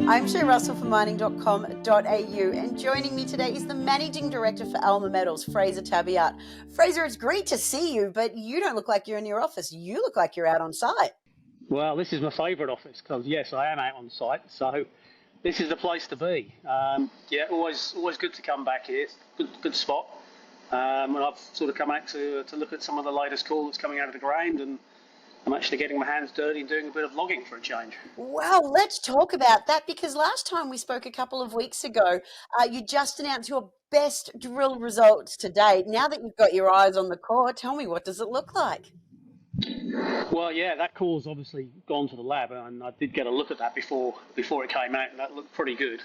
I'm Sue Russell from mining.com.au, and joining me today is the Managing Director for Alma Metals, Fraser Tabiat. Fraser, it's great to see you, but you don't look like you're in your office. You look like you're out on site. Well, this is my favourite office because, yes, I am out on site, so this is the place to be. Yeah, always good to come back here. Good spot. And I've sort of come out to look at some of the latest core that's coming out of the ground, and I'm actually getting my hands dirty and doing a bit of logging for a change. Well, let's talk about that, because last time we spoke a couple of weeks ago, you just announced your best drill results to date. Now that you've got your eyes on the core, tell me, what does it look like? Well, yeah, that core's obviously gone to the lab, and I did get a look at that before it came out, and that looked pretty good.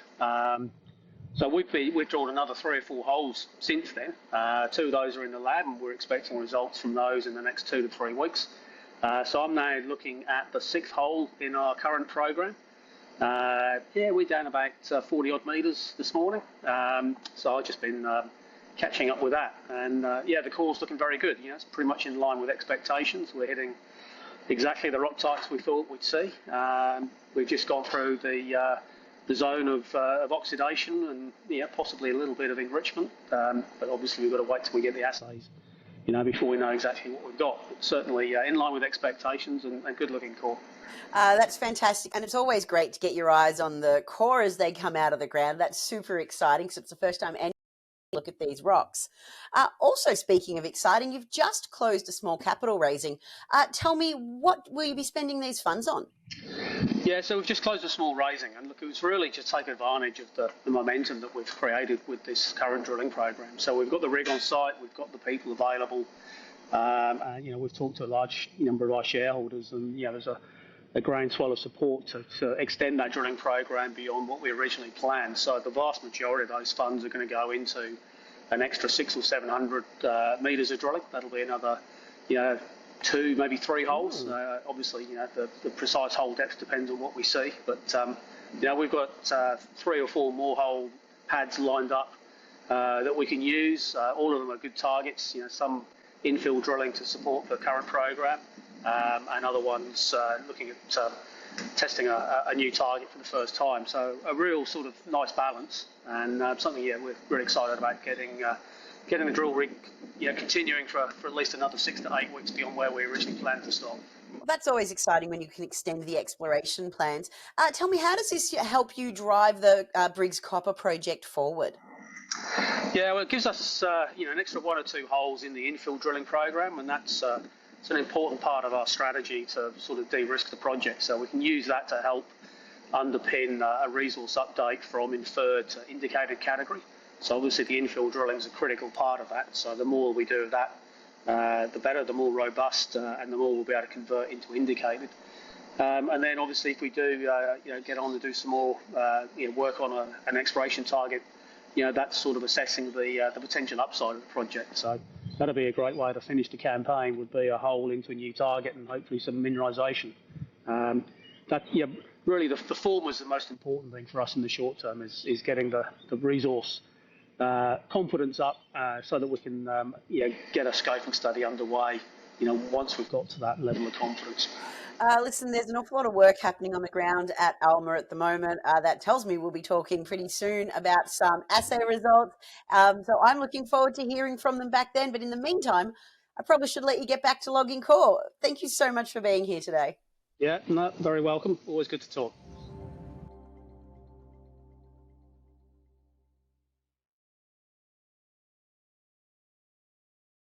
So we've drawn another 3 or 4 holes since then. 2 of those are in the lab, and we're expecting results from those in the next 2 to 3 weeks. So I'm now looking at the 6th hole in our current program. Yeah, we're down about 40 odd metres this morning. So I've just been catching up with that, and yeah, the core's looking very good. You know, it's pretty much in line with expectations. We're hitting exactly the rock types we thought we'd see. We've just gone through the zone of oxidation and, yeah, possibly a little bit of enrichment, but obviously we've got to wait till we get the assays, you know, before we know exactly what we've got. But certainly in line with expectations, and good looking core. That's fantastic, and it's always great to get your eyes on the core as they come out of the ground. That's super exciting, because it's the first time any look at these rocks. Also, speaking of exciting, you've just closed a small capital raising. Tell me, what will you be spending these funds on? Yeah, so we've just closed a small raising, and look, it was really to take advantage of the momentum that we've created with this current drilling program. So we've got the rig on site, we've got the people available, and, you know, we've talked to a large number of our shareholders, and, you know, there's a groundswell of support to extend that drilling program beyond what we originally planned. So the vast majority of those funds are going to go into an extra 600 or 700 metres of drilling. That'll be another, you know, 2, maybe 3 holes. Obviously, you know, the precise hole depth depends on what we see, but you know, we've got 3 or 4 more hole pads lined up that we can use. All of them are good targets. You know, some infill drilling to support the current program, and other ones looking at testing a new target for the first time. So a real sort of nice balance, and something, yeah, we're really excited about getting the drill rig, you know, continuing for at least another 6 to 8 weeks beyond where we originally planned to stop. Well, that's always exciting when you can extend the exploration plans. Tell me, how does this help you drive the Briggs Copper project forward? Yeah, well, it gives us you know, an extra 1 or 2 holes in the infill drilling program, and that's it's an important part of our strategy to sort of de-risk the project. So we can use that to help underpin a resource update from inferred to indicated category. So obviously the infill drilling is a critical part of that. So the more we do of that, the better, the more robust, and the more we'll be able to convert into indicated. And then obviously if we do you know, get on to do some more you know, work on an exploration target, you know, that's sort of assessing the potential upside of the project. So that'll be a great way to finish the campaign, would be a hole into a new target and hopefully some mineralisation. That, yeah, really the former is the most important thing for us in the short term, is getting the resource confidence up, so that we can you know, get a scoping study underway, you know, once we've got to that level of confidence. Listen, there's an awful lot of work happening on the ground at Alma at the moment. That tells me we'll be talking pretty soon about some assay results. So I'm looking forward to hearing from them back then. But in the meantime, I probably should let you get back to logging core. Thank you so much for being here today. Yeah, no, very welcome. Always good to talk.